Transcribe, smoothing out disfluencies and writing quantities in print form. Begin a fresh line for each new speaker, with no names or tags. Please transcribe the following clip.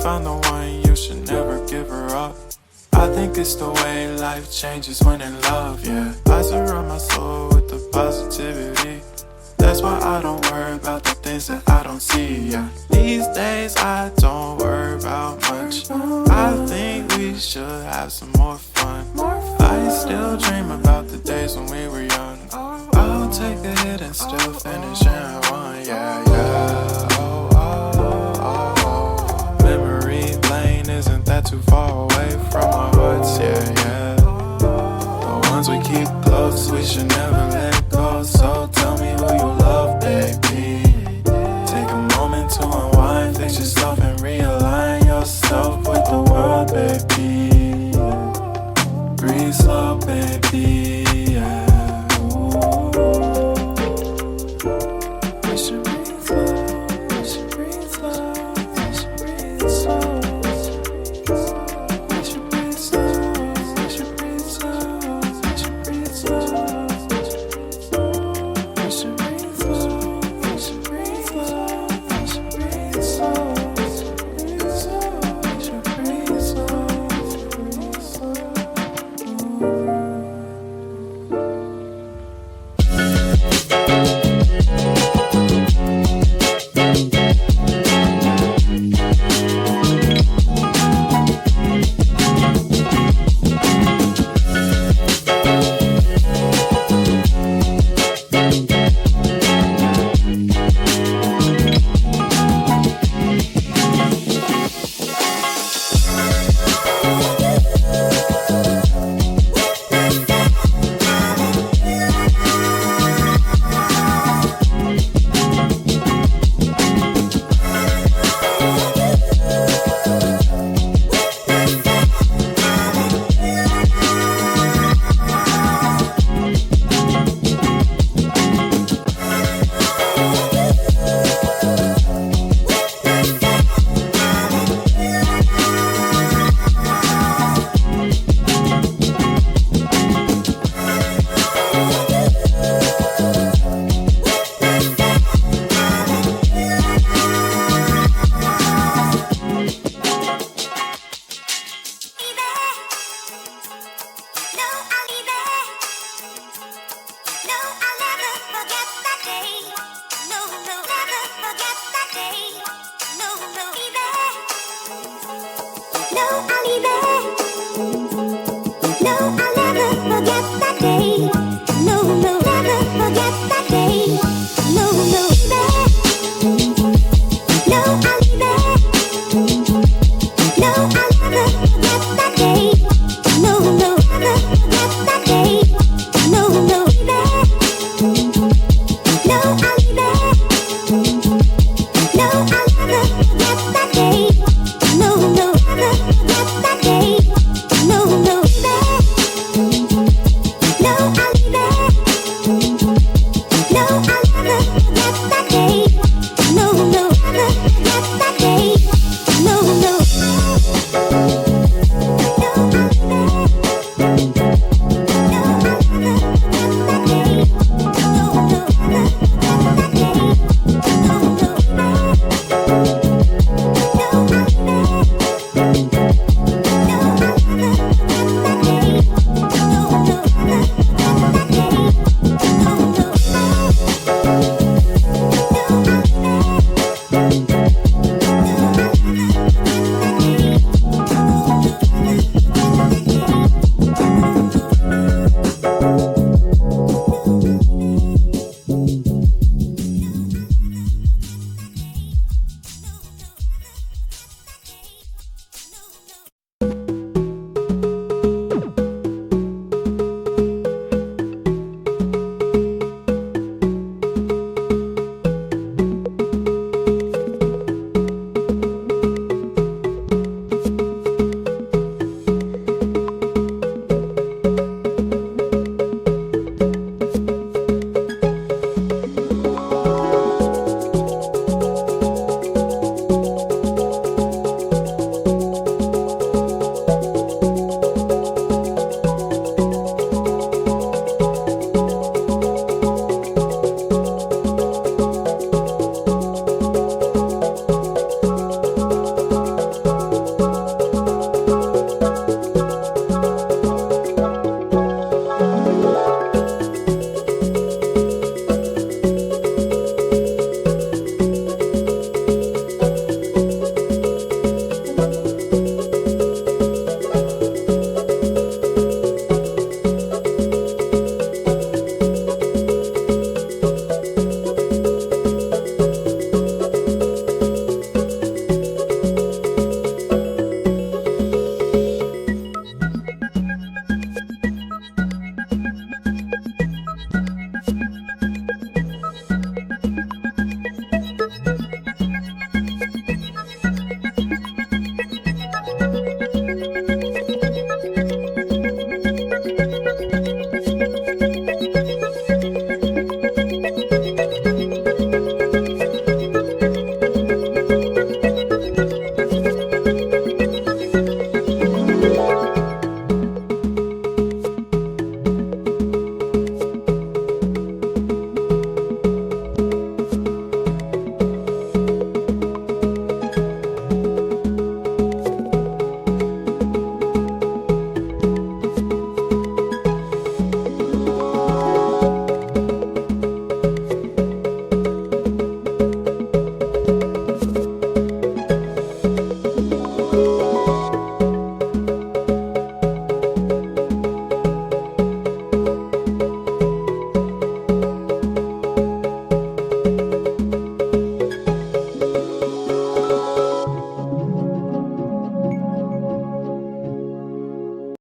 found the one, you should never give her up. I think it's the way life changes when in love, yeah. I surround my soul with the positivity. That's why I don't worry about the things that I don't see, yeah. These days I don't worry about much. I think we should have some more fun. I still dream about the days when we were young. I'll take a hit and still finish in one, yeah, yeah. Oh, oh, oh, oh. Memory lane isn't that too far away from our hearts, yeah, yeah. The ones we keep close, we should never let go. So tell me who you love, baby. Take a moment to unwind, fix yourself and realign yourself with the world, baby. Breathe slow, baby.